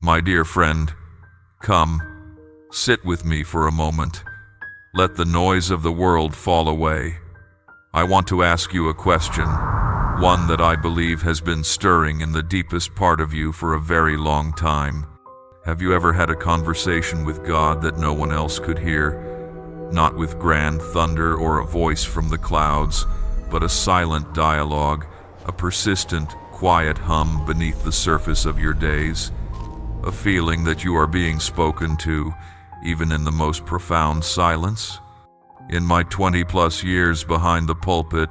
My dear friend, come, sit with me for a moment. Let the noise of the world fall away. I want to ask you a question, one that I believe has been stirring in the deepest part of you for a very long time. Have you ever had a conversation with God that no one else could hear? Not with grand thunder or a voice from the clouds, but a silent dialogue, a persistent, quiet hum beneath the surface of your days. A feeling that you are being spoken to, even in the most profound silence? In my 20-plus years behind the pulpit,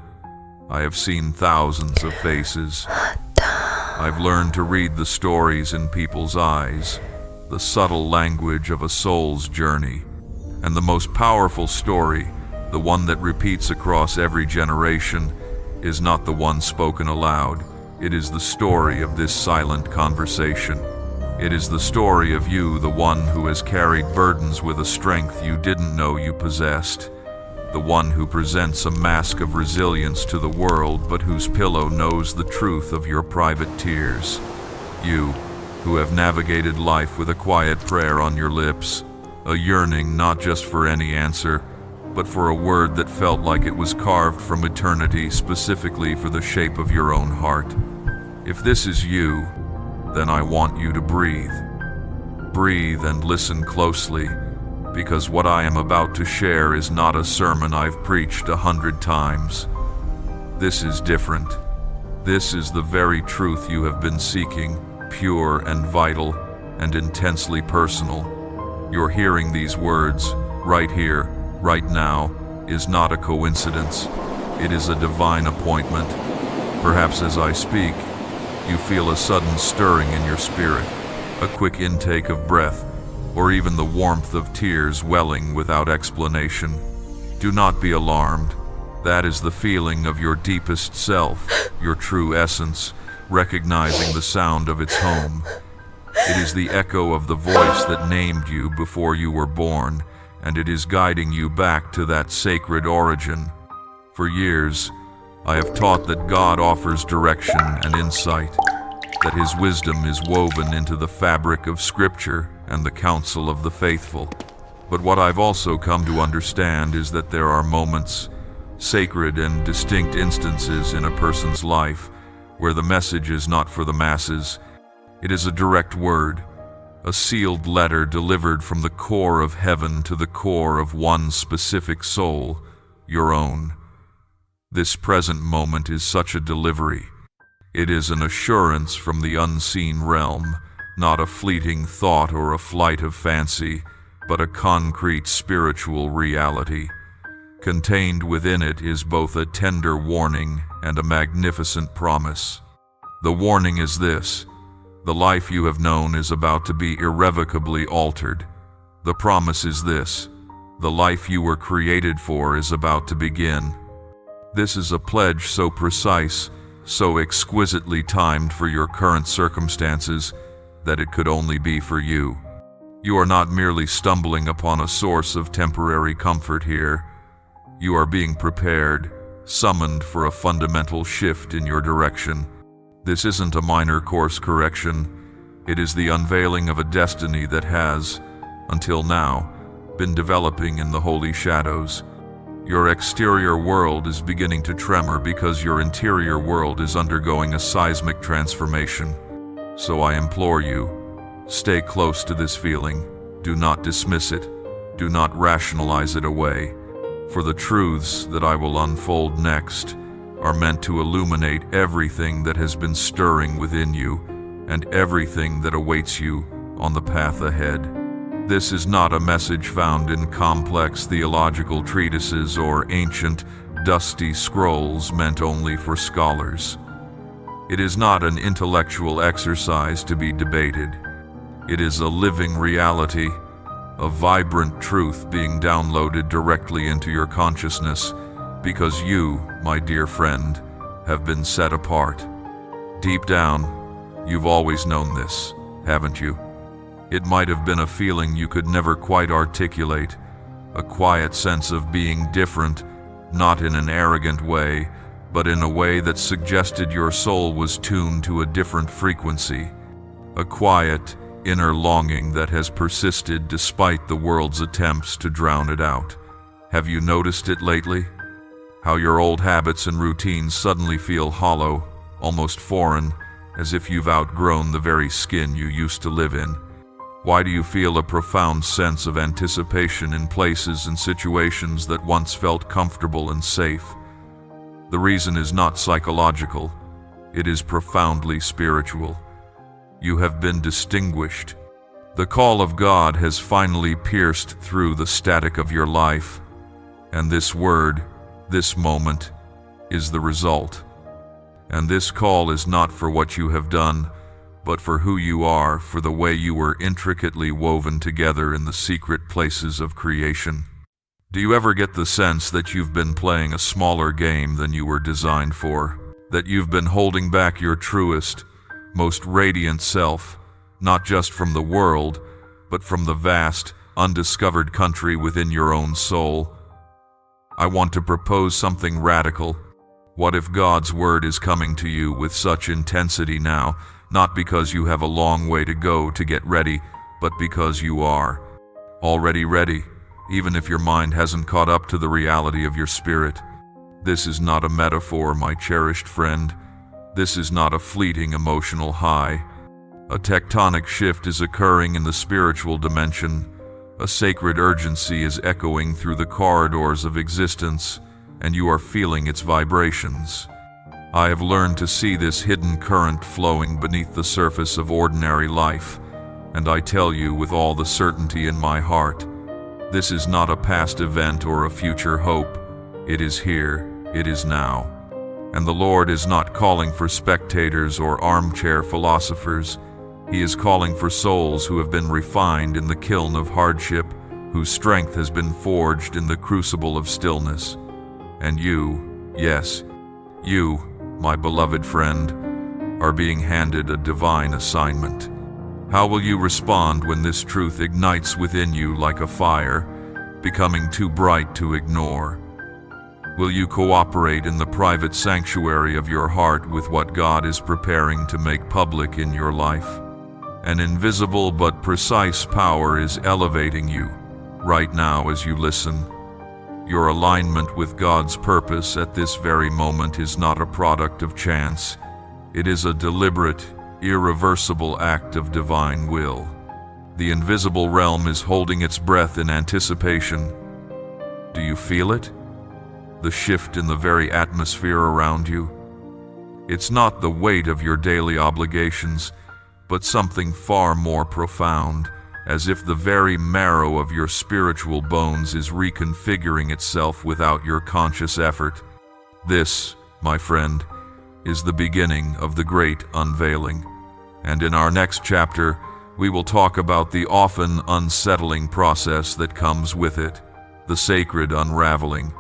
I have seen thousands of faces. I've learned to read the stories in people's eyes, the subtle language of a soul's journey. And the most powerful story, the one that repeats across every generation, is not the one spoken aloud. It is the story of this silent conversation. It is the story of you, the one who has carried burdens with a strength you didn't know you possessed. The one who presents a mask of resilience to the world, but whose pillow knows the truth of your private tears. You, who have navigated life with a quiet prayer on your lips, a yearning not just for any answer, but for a word that felt like it was carved from eternity specifically for the shape of your own heart. If this is you, then I want you to breathe. Breathe and listen closely, because what I am about to share is not a sermon I've preached 100 times. This is different. This is the very truth you have been seeking, pure and vital and intensely personal. You're hearing these words right here, right now, is not a coincidence. It is a divine appointment. Perhaps as I speak, you feel a sudden stirring in your spirit, a quick intake of breath, or even the warmth of tears welling without explanation. Do not be alarmed. That is the feeling of your deepest self, your true essence, recognizing the sound of its home. It is the echo of the voice that named you before you were born, and it is guiding you back to that sacred origin. For years, I have taught that God offers direction and insight, that His wisdom is woven into the fabric of Scripture and the counsel of the faithful. But what I've also come to understand is that there are moments, sacred and distinct instances in a person's life, where the message is not for the masses. It is a direct word, a sealed letter delivered from the core of heaven to the core of one specific soul, your own. This present moment is such a delivery. It is an assurance from the unseen realm, not a fleeting thought or a flight of fancy, but a concrete spiritual reality. Contained within it is both a tender warning and a magnificent promise. The warning is this: the life you have known is about to be irrevocably altered. The promise is this: the life you were created for is about to begin. This is a pledge so precise, so exquisitely timed for your current circumstances, that it could only be for you. You are not merely stumbling upon a source of temporary comfort here. You are being prepared, summoned for a fundamental shift in your direction. This isn't a minor course correction. It is the unveiling of a destiny that has, until now, been developing in the holy shadows. Your exterior world is beginning to tremor because your interior world is undergoing a seismic transformation. So I implore you, stay close to this feeling. Do not dismiss it. Do not rationalize it away. For the truths that I will unfold next are meant to illuminate everything that has been stirring within you and everything that awaits you on the path ahead. This is not a message found in complex theological treatises or ancient, dusty scrolls meant only for scholars. It is not an intellectual exercise to be debated. It is a living reality, a vibrant truth being downloaded directly into your consciousness, because you, my dear friend, have been set apart. Deep down, you've always known this, haven't you? It might have been a feeling you could never quite articulate, a quiet sense of being different, not in an arrogant way, but in a way that suggested your soul was tuned to a different frequency. A quiet, inner longing that has persisted despite the world's attempts to drown it out. Have you noticed it lately? How your old habits and routines suddenly feel hollow, almost foreign, as if you've outgrown the very skin you used to live in. Why do you feel a profound sense of anticipation in places and situations that once felt comfortable and safe? The reason is not psychological. It is profoundly spiritual. You have been distinguished. The call of God has finally pierced through the static of your life, and this word, this moment, is the result. And this call is not for what you have done, but for who you are, for the way you were intricately woven together in the secret places of creation. Do you ever get the sense that you've been playing a smaller game than you were designed for? That you've been holding back your truest, most radiant self, not just from the world, but from the vast, undiscovered country within your own soul? I want to propose something radical. What if God's word is coming to you with such intensity now, not because you have a long way to go to get ready, but because you are already ready, even if your mind hasn't caught up to the reality of your spirit? This is not a metaphor, my cherished friend. This is not a fleeting emotional high. A tectonic shift is occurring in the spiritual dimension. A sacred urgency is echoing through the corridors of existence, and you are feeling its vibrations. I have learned to see this hidden current flowing beneath the surface of ordinary life, and I tell you with all the certainty in my heart, this is not a past event or a future hope. It is here, it is now. And the Lord is not calling for spectators or armchair philosophers. He is calling for souls who have been refined in the kiln of hardship, whose strength has been forged in the crucible of stillness. And you, yes, you, my beloved friend, are being handed a divine assignment. How will you respond when this truth ignites within you like a fire, becoming too bright to ignore? Will you cooperate in the private sanctuary of your heart with what God is preparing to make public in your life? An invisible but precise power is elevating you right now as you listen. Your alignment with God's purpose at this very moment is not a product of chance. It is a deliberate, irreversible act of divine will. The invisible realm is holding its breath in anticipation. Do you feel it? The shift in the very atmosphere around you? It's not the weight of your daily obligations, but something far more profound, as if the very marrow of your spiritual bones is reconfiguring itself without your conscious effort. This, my friend, is the beginning of the great unveiling. And in our next chapter, we will talk about the often unsettling process that comes with it, the sacred unraveling.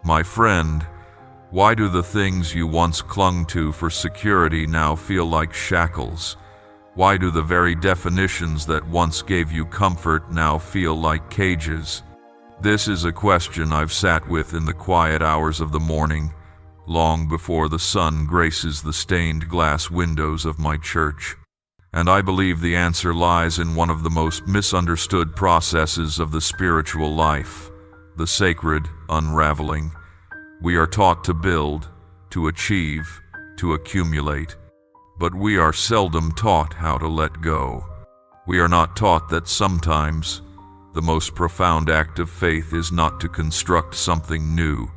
My friend, why do the things you once clung to for security now feel like shackles? Why do the very definitions that once gave you comfort now feel like cages? This is a question I've sat with in the quiet hours of the morning, long before the sun graces the stained glass windows of my church. And I believe the answer lies in one of the most misunderstood processes of the spiritual life, the sacred unraveling. We are taught to build, to achieve, to accumulate. But we are seldom taught how to let go. We are not taught that sometimes the most profound act of faith is not to construct something new,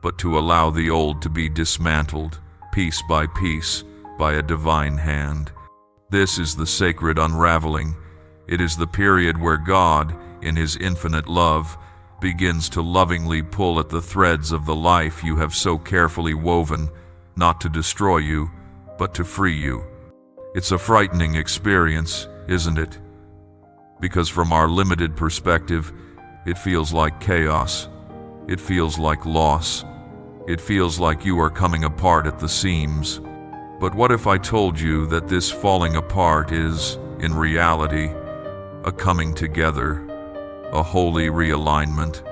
but to allow the old to be dismantled, piece by piece, by a divine hand. This is the sacred unraveling. It is the period where God, in His infinite love, begins to lovingly pull at the threads of the life you have so carefully woven, not to destroy you, but to free you. It's a frightening experience, isn't it? Because from our limited perspective, it feels like chaos. It feels like loss. It feels like you are coming apart at the seams. But what if I told you that this falling apart is, in reality, a coming together, a holy realignment?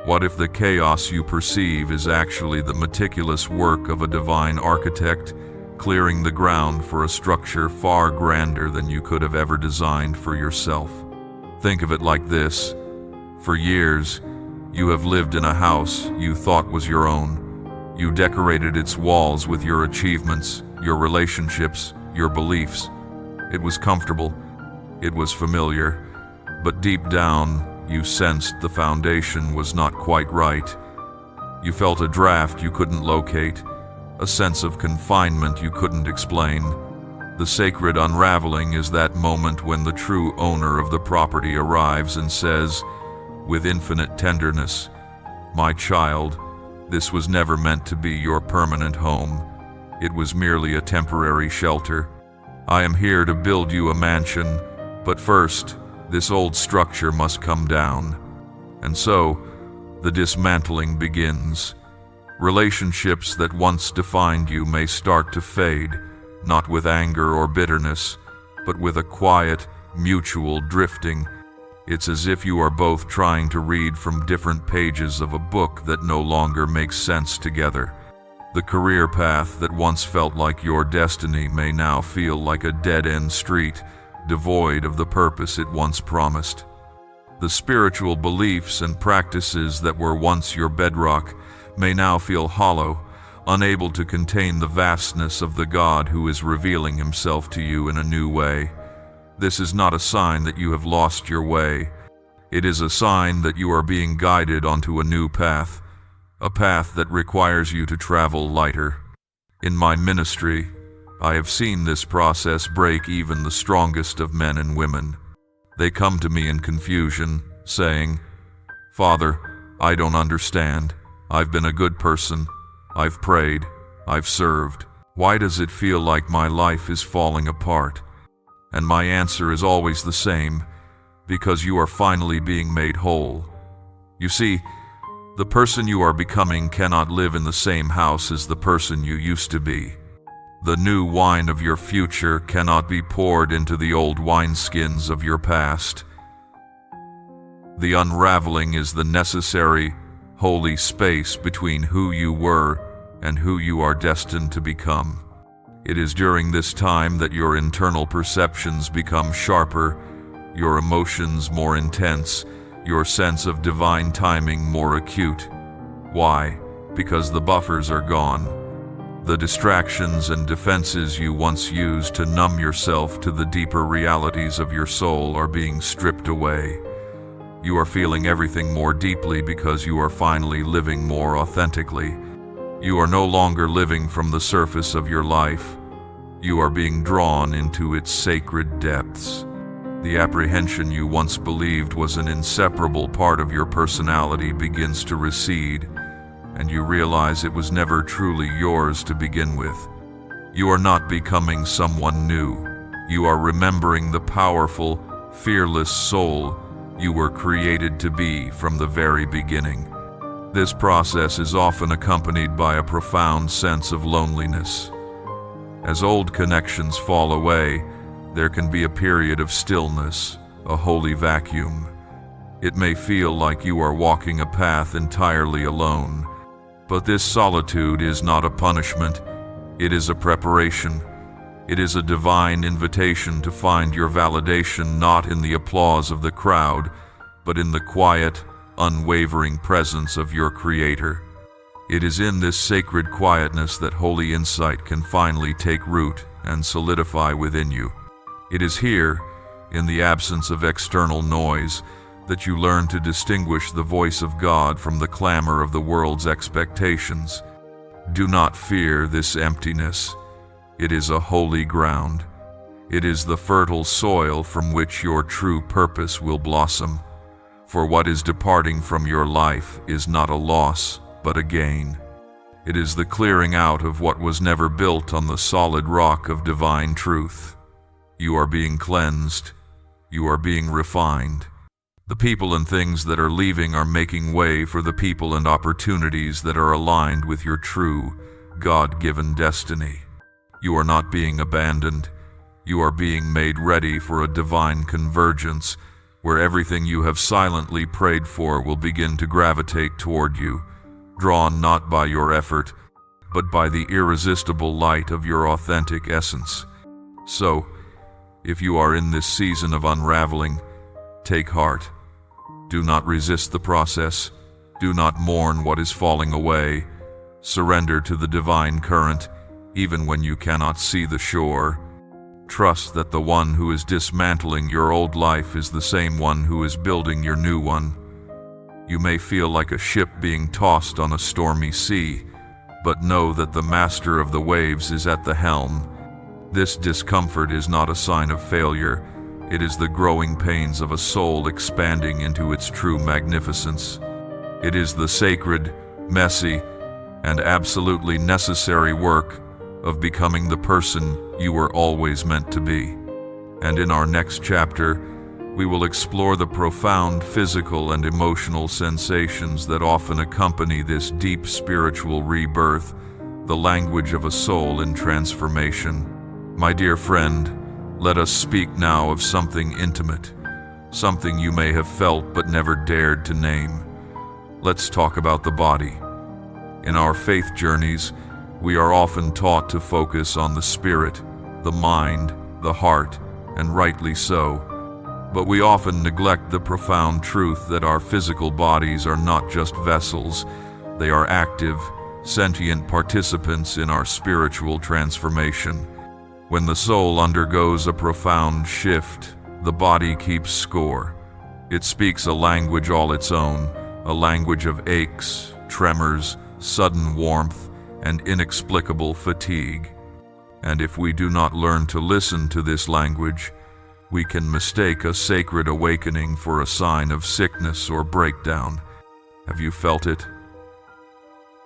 What if the chaos you perceive is actually the meticulous work of a divine architect, clearing the ground for a structure far grander than you could have ever designed for yourself. Think of it like this. For years, you have lived in a house you thought was your own. You decorated its walls with your achievements, your relationships, your beliefs. It was comfortable, it was familiar, but deep down, you sensed the foundation was not quite right. You felt a draft you couldn't locate, a sense of confinement you couldn't explain. The sacred unraveling is that moment when the true owner of the property arrives and says, with infinite tenderness, "My child, this was never meant to be your permanent home. It was merely a temporary shelter. I am here to build you a mansion, but first, this old structure must come down." And so, the dismantling begins. Relationships that once defined you may start to fade, not with anger or bitterness, but with a quiet, mutual drifting. It's as if you are both trying to read from different pages of a book that no longer makes sense together. The career path that once felt like your destiny may now feel like a dead-end street, devoid of the purpose it once promised. The spiritual beliefs and practices that were once your bedrock may now feel hollow, unable to contain the vastness of the God who is revealing himself to you in a new way. This is not a sign that you have lost your way. It is a sign that you are being guided onto a new path, a path that requires you to travel lighter. In my ministry, I have seen this process break even the strongest of men and women. They come to me in confusion, saying, "Father, I don't understand. I've been a good person. I've prayed. I've served. Why does it feel like my life is falling apart?" And my answer is always the same, because you are finally being made whole. You see, the person you are becoming cannot live in the same house as the person you used to be. The new wine of your future cannot be poured into the old wineskins of your past. The unraveling is the necessary, holy space between who you were and who you are destined to become. It is during this time that your internal perceptions become sharper, your emotions more intense, your sense of divine timing more acute. Why? Because the buffers are gone. The distractions and defenses you once used to numb yourself to the deeper realities of your soul are being stripped away. You are feeling everything more deeply because you are finally living more authentically. You are no longer living from the surface of your life. You are being drawn into its sacred depths. The apprehension you once believed was an inseparable part of your personality begins to recede, and you realize it was never truly yours to begin with. You are not becoming someone new. You are remembering the powerful, fearless soul you were created to be from the very beginning. This process is often accompanied by a profound sense of loneliness. As old connections fall away, there can be a period of stillness, a holy vacuum. It may feel like you are walking a path entirely alone, but this solitude is not a punishment, it is a preparation. It is a divine invitation to find your validation not in the applause of the crowd, but in the quiet, unwavering presence of your Creator. It is in this sacred quietness that holy insight can finally take root and solidify within you. It is here, in the absence of external noise, that you learn to distinguish the voice of God from the clamor of the world's expectations. Do not fear this emptiness. It is a holy ground. It is the fertile soil from which your true purpose will blossom. For what is departing from your life is not a loss, but a gain. It is the clearing out of what was never built on the solid rock of divine truth. You are being cleansed. You are being refined. The people and things that are leaving are making way for the people and opportunities that are aligned with your true, God-given destiny. You are not being abandoned. You are being made ready for a divine convergence where everything you have silently prayed for will begin to gravitate toward you, drawn not by your effort, but by the irresistible light of your authentic essence. So, if you are in this season of unraveling, take heart. Do not resist the process. Do not mourn what is falling away. Surrender to the divine current, even when you cannot see the shore. Trust that the one who is dismantling your old life is the same one who is building your new one. You may feel like a ship being tossed on a stormy sea, but know that the master of the waves is at the helm. This discomfort is not a sign of failure. It is the growing pains of a soul expanding into its true magnificence. It is the sacred, messy, and absolutely necessary work of becoming the person you were always meant to be. And in our next chapter, we will explore the profound physical and emotional sensations that often accompany this deep spiritual rebirth, the language of a soul in transformation. My dear friend, let us speak now of something intimate, something you may have felt but never dared to name. Let's talk about the body. In our faith journeys, we are often taught to focus on the spirit, the mind, the heart, and rightly so. But we often neglect the profound truth that our physical bodies are not just vessels. They are active, sentient participants in our spiritual transformation. When the soul undergoes a profound shift, the body keeps score. It speaks a language all its own, a language of aches, tremors, sudden warmth, and inexplicable fatigue. And if we do not learn to listen to this language, we can mistake a sacred awakening for a sign of sickness or breakdown. Have you felt it?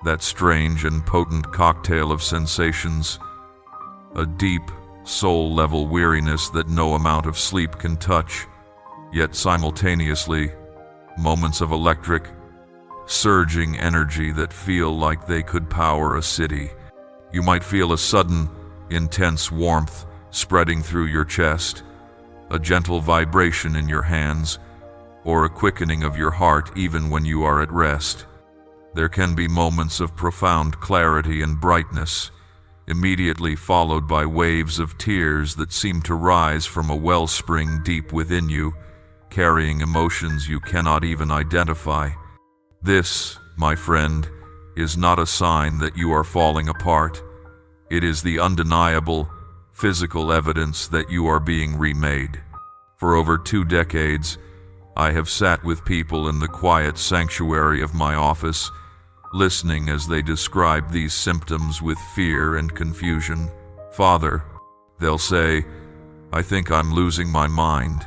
That strange and potent cocktail of sensations, a deep, soul-level weariness that no amount of sleep can touch, yet simultaneously, moments of electric, surging energy that feel like they could power a city. You might feel a sudden, intense warmth spreading through your chest, a gentle vibration in your hands, or a quickening of your heart even when you are at rest. There can be moments of profound clarity and brightness, immediately followed by waves of tears that seem to rise from a wellspring deep within you, carrying emotions you cannot even identify. This, my friend, is not a sign that you are falling apart. It is the undeniable, physical evidence that you are being remade. For over 2 decades, I have sat with people in the quiet sanctuary of my office, listening as they describe these symptoms with fear and confusion. "Father," they'll say, "I think I'm losing my mind.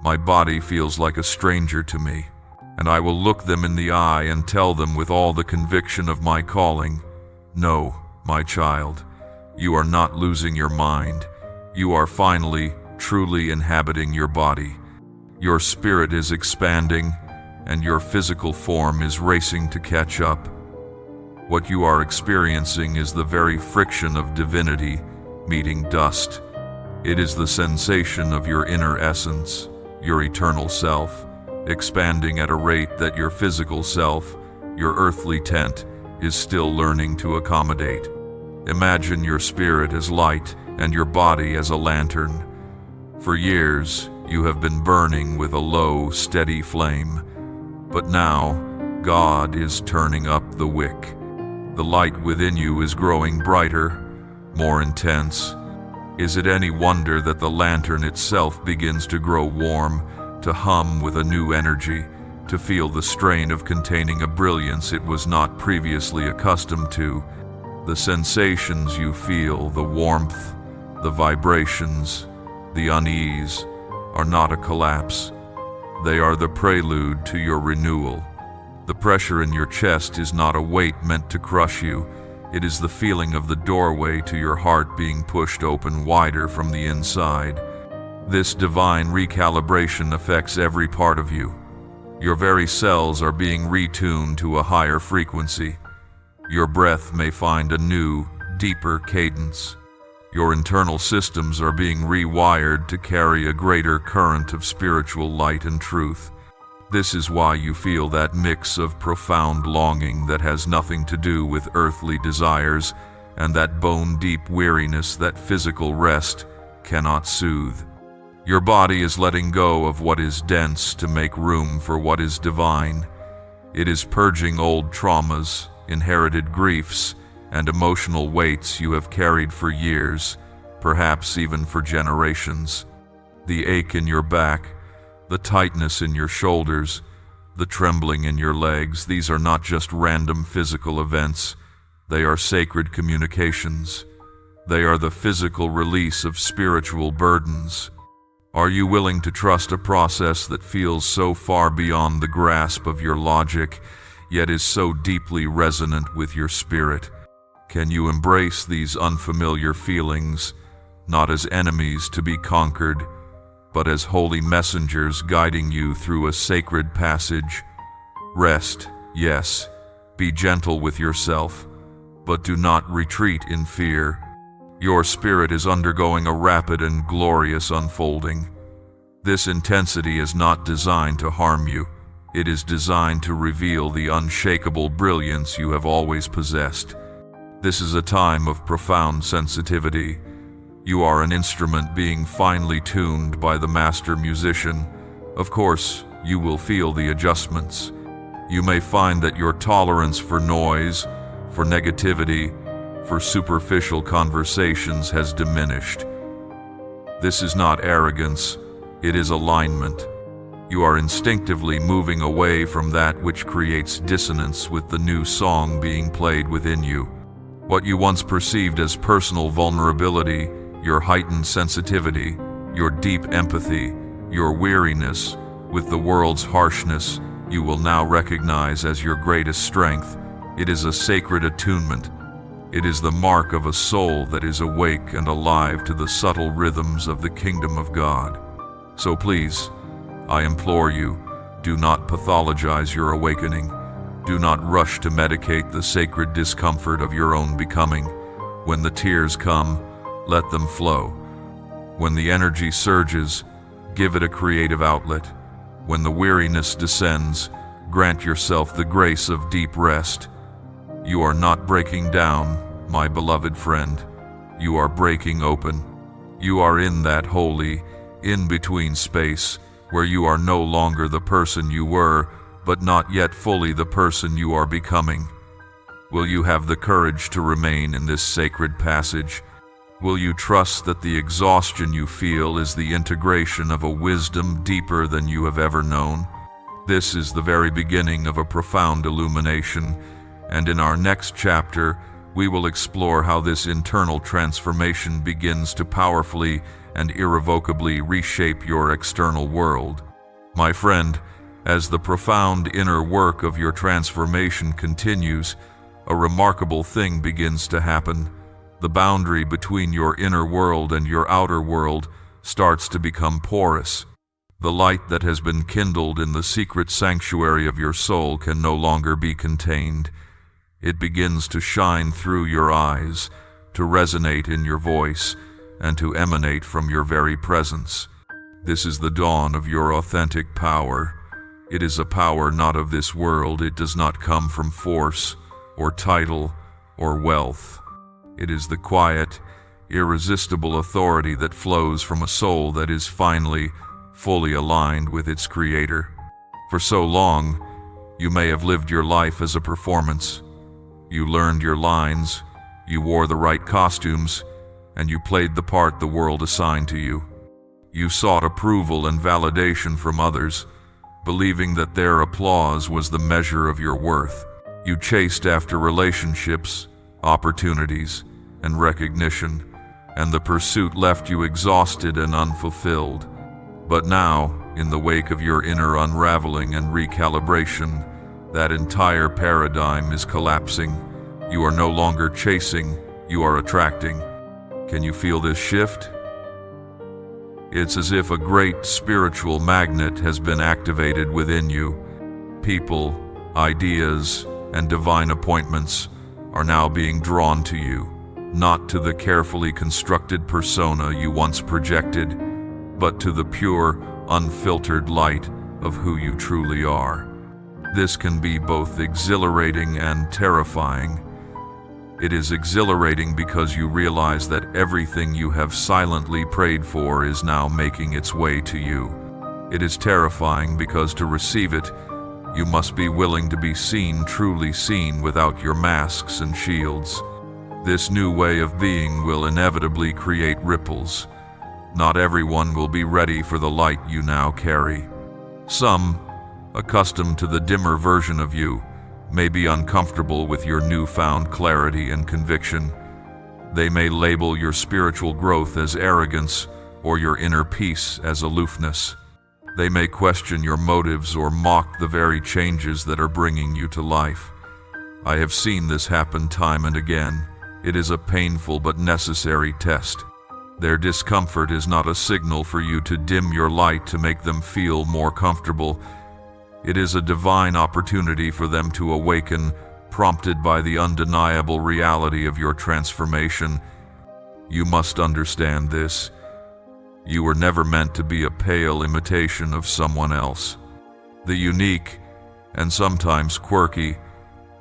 My body feels like a stranger to me." And I will look them in the eye and tell them with all the conviction of my calling, "No, my child, you are not losing your mind. You are finally, truly inhabiting your body. Your spirit is expanding, and your physical form is racing to catch up. What you are experiencing is the very friction of divinity meeting dust. It is the sensation of your inner essence, your eternal self, expanding at a rate that your physical self, your earthly tent, is still learning to accommodate. Imagine your spirit as light and your body as a lantern. For years, you have been burning with a low, steady flame, but now, God is turning up the wick. The light within you is growing brighter, more intense. Is it any wonder that the lantern itself begins to grow warm, to hum with a new energy, to feel the strain of containing a brilliance it was not previously accustomed to? The sensations you feel, the warmth, the vibrations, the unease, are not a collapse. They are the prelude to your renewal. The pressure in your chest is not a weight meant to crush you. It is the feeling of the doorway to your heart being pushed open wider from the inside. This divine recalibration affects every part of you. Your very cells are being retuned to a higher frequency. Your breath may find a new, deeper cadence. Your internal systems are being rewired to carry a greater current of spiritual light and truth. This is why you feel that mix of profound longing that has nothing to do with earthly desires and that bone-deep weariness that physical rest cannot soothe. Your body is letting go of what is dense to make room for what is divine. It is purging old traumas, inherited griefs, and emotional weights you have carried for years, perhaps even for generations. The ache in your back, the tightness in your shoulders, the trembling in your legs, these are not just random physical events. They are sacred communications. They are the physical release of spiritual burdens. Are you willing to trust a process that feels so far beyond the grasp of your logic, yet is so deeply resonant with your spirit? Can you embrace these unfamiliar feelings, not as enemies to be conquered, but as holy messengers guiding you through a sacred passage? Rest, yes, be gentle with yourself, but do not retreat in fear. Your spirit is undergoing a rapid and glorious unfolding. This intensity is not designed to harm you. It is designed to reveal the unshakable brilliance you have always possessed. This is a time of profound sensitivity. You are an instrument being finely tuned by the master musician. Of course, you will feel the adjustments. You may find that your tolerance for noise, for negativity, for superficial conversations has diminished. This is not arrogance, it is alignment. You are instinctively moving away from that which creates dissonance with the new song being played within you. What you once perceived as personal vulnerability, your heightened sensitivity, your deep empathy, your weariness with the world's harshness, you will now recognize as your greatest strength. It is a sacred attunement. It is the mark of a soul that is awake and alive to the subtle rhythms of the kingdom of God. So please, I implore you, do not pathologize your awakening. Do not rush to medicate the sacred discomfort of your own becoming. When the tears come, let them flow. When the energy surges, give it a creative outlet. When the weariness descends, grant yourself the grace of deep rest. You are not breaking down, my beloved friend. You are breaking open. You are in that holy, in-between space where you are no longer the person you were, but not yet fully the person you are becoming. Will you have the courage to remain in this sacred passage? Will you trust that the exhaustion you feel is the integration of a wisdom deeper than you have ever known? This is the very beginning of a profound illumination, and in our next chapter, we will explore how this internal transformation begins to powerfully and irrevocably reshape your external world. My friend, as the profound inner work of your transformation continues, a remarkable thing begins to happen. The boundary between your inner world and your outer world starts to become porous. The light that has been kindled in the secret sanctuary of your soul can no longer be contained. It begins to shine through your eyes, to resonate in your voice, and to emanate from your very presence. This is the dawn of your authentic power. It is a power not of this world. It does not come from force, or title, or wealth. It is the quiet, irresistible authority that flows from a soul that is finally, fully aligned with its Creator. For so long, you may have lived your life as a performance. You learned your lines, you wore the right costumes, and you played the part the world assigned to you. You sought approval and validation from others, believing that their applause was the measure of your worth. You chased after relationships, opportunities, and recognition, and the pursuit left you exhausted and unfulfilled. But now, in the wake of your inner unraveling and recalibration, that entire paradigm is collapsing. You are no longer chasing, you are attracting. Can you feel this shift? It's as if a great spiritual magnet has been activated within you. People, ideas, and divine appointments are now being drawn to you, not to the carefully constructed persona you once projected, but to the pure, unfiltered light of who you truly are. This can be both exhilarating and terrifying. It is exhilarating because you realize that everything you have silently prayed for is now making its way to you. It is terrifying because to receive it, you must be willing to be seen, truly seen, without your masks and shields. This new way of being will inevitably create ripples. Not everyone will be ready for the light you now carry. Some, accustomed to the dimmer version of you, may be uncomfortable with your newfound clarity and conviction. They may label your spiritual growth as arrogance or your inner peace as aloofness. They may question your motives or mock the very changes that are bringing you to life. I have seen this happen time and again. It is a painful but necessary test. Their discomfort is not a signal for you to dim your light to make them feel more comfortable. It is a divine opportunity for them to awaken, prompted by the undeniable reality of your transformation. You must understand this. You were never meant to be a pale imitation of someone else. The unique, and sometimes quirky,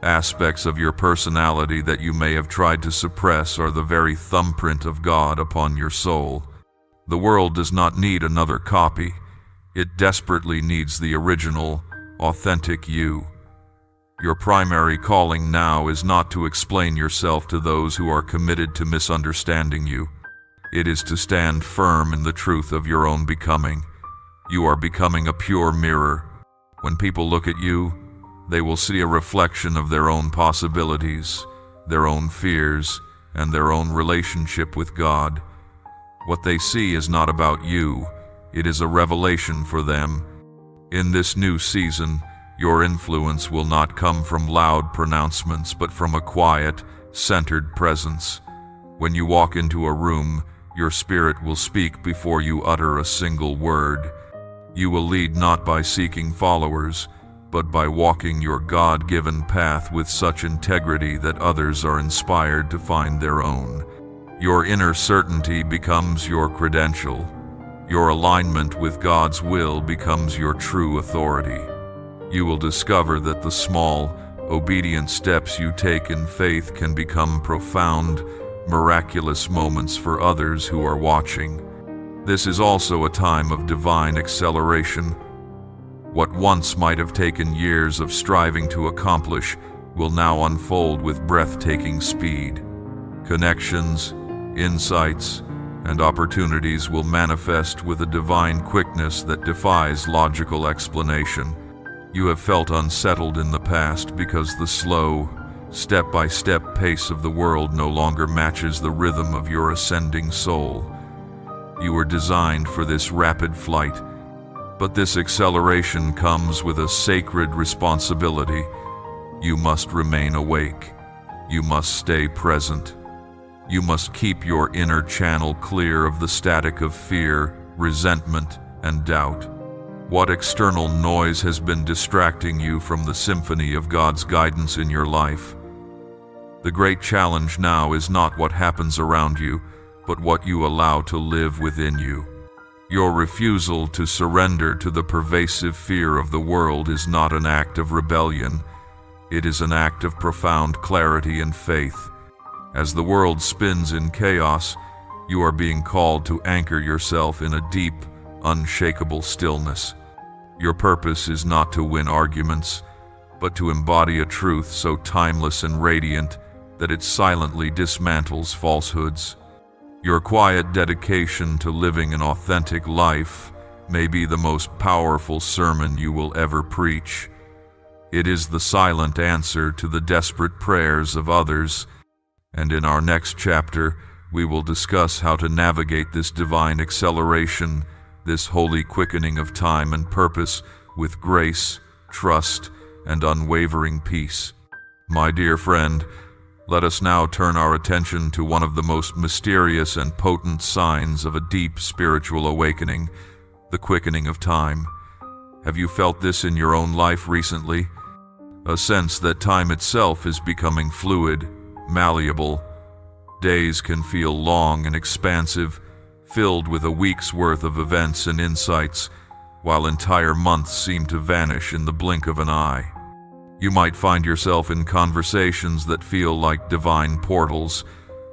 aspects of your personality that you may have tried to suppress are the very thumbprint of God upon your soul. The world does not need another copy. It desperately needs the original, authentic you. Your primary calling now is not to explain yourself to those who are committed to misunderstanding you. It is to stand firm in the truth of your own becoming. You are becoming a pure mirror. When people look at you, they will see a reflection of their own possibilities, their own fears, and their own relationship with God. What they see is not about you. It is a revelation for them. In this new season, your influence will not come from loud pronouncements, but from a quiet, centered presence. When you walk into a room, your spirit will speak before you utter a single word. You will lead not by seeking followers, but by walking your God-given path with such integrity that others are inspired to find their own. Your inner certainty becomes your credential. Your alignment with God's will becomes your true authority. You will discover that the small, obedient steps you take in faith can become profound, miraculous moments for others who are watching. This is also a time of divine acceleration. What once might have taken years of striving to accomplish will now unfold with breathtaking speed. Connections, insights, and opportunities will manifest with a divine quickness that defies logical explanation. You have felt unsettled in the past because the slow, step-by-step pace of the world no longer matches the rhythm of your ascending soul. You were designed for this rapid flight, but this acceleration comes with a sacred responsibility. You must remain awake. You must stay present. You must keep your inner channel clear of the static of fear, resentment, and doubt. What external noise has been distracting you from the symphony of God's guidance in your life? The great challenge now is not what happens around you, but what you allow to live within you. Your refusal to surrender to the pervasive fear of the world is not an act of rebellion. It is an act of profound clarity and faith. As the world spins in chaos, you are being called to anchor yourself in a deep, unshakable stillness. Your purpose is not to win arguments, but to embody a truth so timeless and radiant that it silently dismantles falsehoods. Your quiet dedication to living an authentic life may be the most powerful sermon you will ever preach. It is the silent answer to the desperate prayers of others, and in our next chapter, we will discuss how to navigate this divine acceleration, this holy quickening of time and purpose with grace, trust, and unwavering peace. My dear friend, let us now turn our attention to one of the most mysterious and potent signs of a deep spiritual awakening, the quickening of time. Have you felt this in your own life recently? A sense that time itself is becoming fluid, malleable. Days can feel long and expansive, filled with a week's worth of events and insights, while entire months seem to vanish in the blink of an eye. You might find yourself in conversations that feel like divine portals,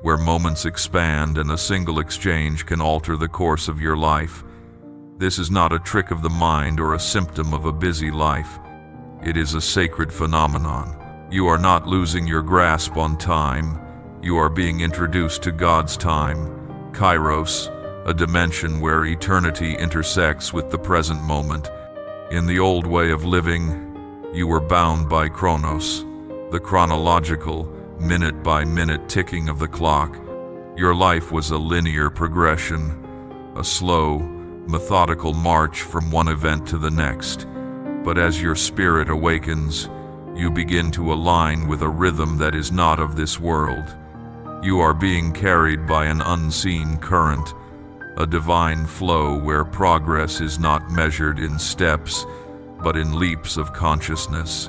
where moments expand and a single exchange can alter the course of your life. This is not a trick of the mind or a symptom of a busy life. It is a sacred phenomenon. You are not losing your grasp on time. You are being introduced to God's time, Kairos, a dimension where eternity intersects with the present moment. In the old way of living, you were bound by Chronos, the chronological, minute-by-minute ticking of the clock. Your life was a linear progression, a slow, methodical march from one event to the next. But as your spirit awakens, you begin to align with a rhythm that is not of this world. You are being carried by an unseen current, a divine flow where progress is not measured in steps, but in leaps of consciousness.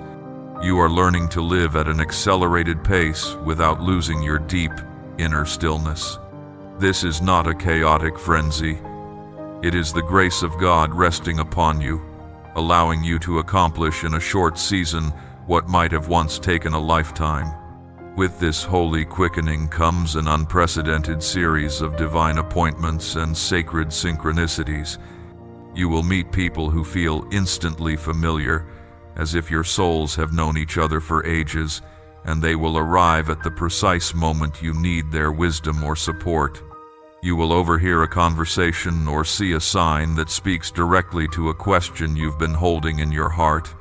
You are learning to live at an accelerated pace without losing your deep, inner stillness. This is not a chaotic frenzy. It is the grace of God resting upon you, allowing you to accomplish in a short season what might have once taken a lifetime. With this holy quickening comes an unprecedented series of divine appointments and sacred synchronicities. You will meet people who feel instantly familiar, as if your souls have known each other for ages, and they will arrive at the precise moment you need their wisdom or support. You will overhear a conversation or see a sign that speaks directly to a question you've been holding in your heart.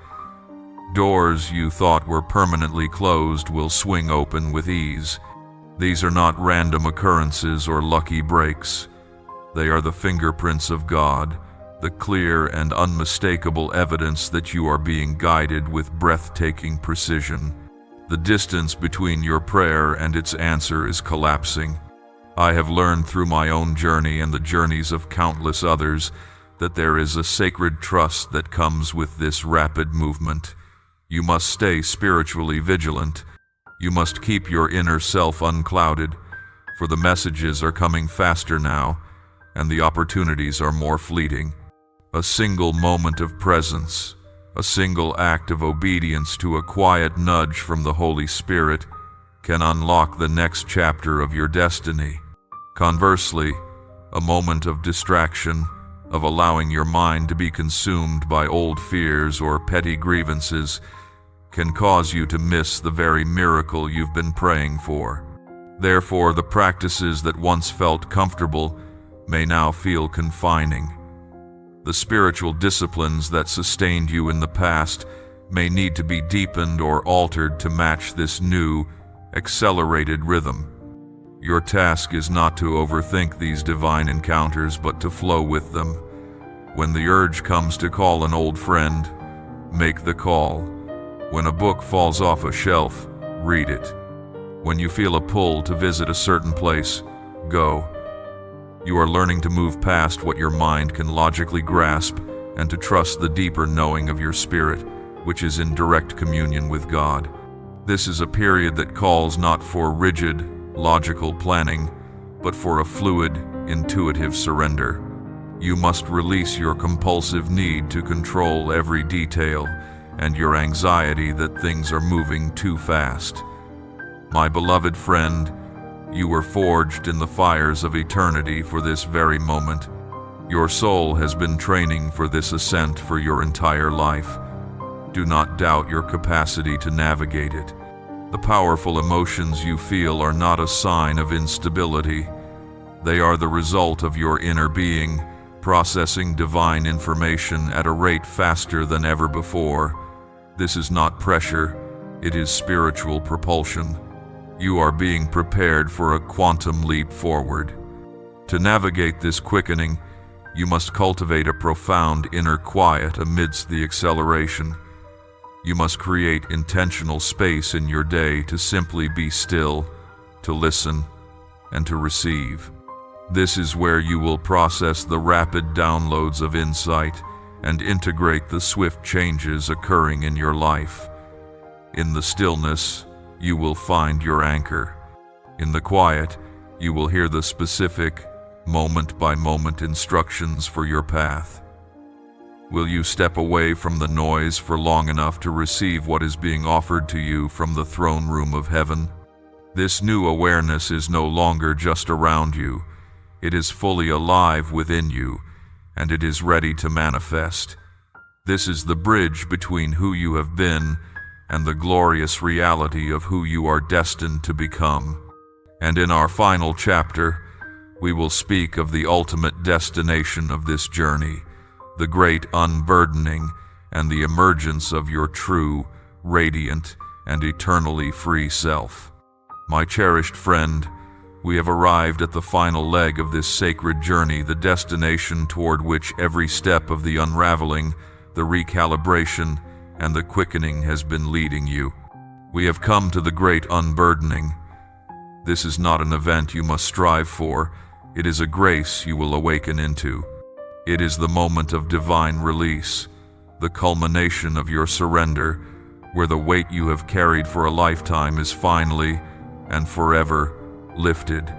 Doors you thought were permanently closed will swing open with ease. These are not random occurrences or lucky breaks. They are the fingerprints of God, the clear and unmistakable evidence that you are being guided with breathtaking precision. The distance between your prayer and its answer is collapsing. I have learned through my own journey and the journeys of countless others that there is a sacred trust that comes with this rapid movement. You must stay spiritually vigilant. You must keep your inner self unclouded, for the messages are coming faster now, and the opportunities are more fleeting. A single moment of presence, a single act of obedience to a quiet nudge from the Holy Spirit can unlock the next chapter of your destiny. Conversely, a moment of distraction, of allowing your mind to be consumed by old fears or petty grievances, can cause you to miss the very miracle you've been praying for. Therefore, the practices that once felt comfortable may now feel confining. The spiritual disciplines that sustained you in the past may need to be deepened or altered to match this new, accelerated rhythm. Your task is not to overthink these divine encounters, but to flow with them. When the urge comes to call an old friend, make the call. When a book falls off a shelf, read it. When you feel a pull to visit a certain place, go. You are learning to move past what your mind can logically grasp and to trust the deeper knowing of your spirit, which is in direct communion with God. This is a period that calls not for rigid, logical planning, but for a fluid, intuitive surrender. You must release your compulsive need to control every detail and your anxiety that things are moving too fast. My beloved friend, you were forged in the fires of eternity for this very moment. Your soul has been training for this ascent for your entire life. Do not doubt your capacity to navigate it. The powerful emotions you feel are not a sign of instability. They are the result of your inner being, processing divine information at a rate faster than ever before. This is not pressure, it is spiritual propulsion. You are being prepared for a quantum leap forward. To navigate this quickening, you must cultivate a profound inner quiet amidst the acceleration. You must create intentional space in your day to simply be still, to listen, and to receive. This is where you will process the rapid downloads of insight and integrate the swift changes occurring in your life. In the stillness, you will find your anchor. In the quiet, you will hear the specific, moment-by-moment instructions for your path. Will you step away from the noise for long enough to receive what is being offered to you from the throne room of heaven? This new awareness is no longer just around you. It is fully alive within you, and it is ready to manifest. This is the bridge between who you have been and the glorious reality of who you are destined to become. And in our final chapter, we will speak of the ultimate destination of this journey, the great unburdening and the emergence of your true, radiant, and eternally free self. My cherished friend, we have arrived at the final leg of this sacred journey, the destination toward which every step of the unraveling, the recalibration, and the quickening has been leading you. We have come to the great unburdening. This is not an event you must strive for. It is a grace you will awaken into. It is the moment of divine release, the culmination of your surrender, where the weight you have carried for a lifetime is finally and forever lifted.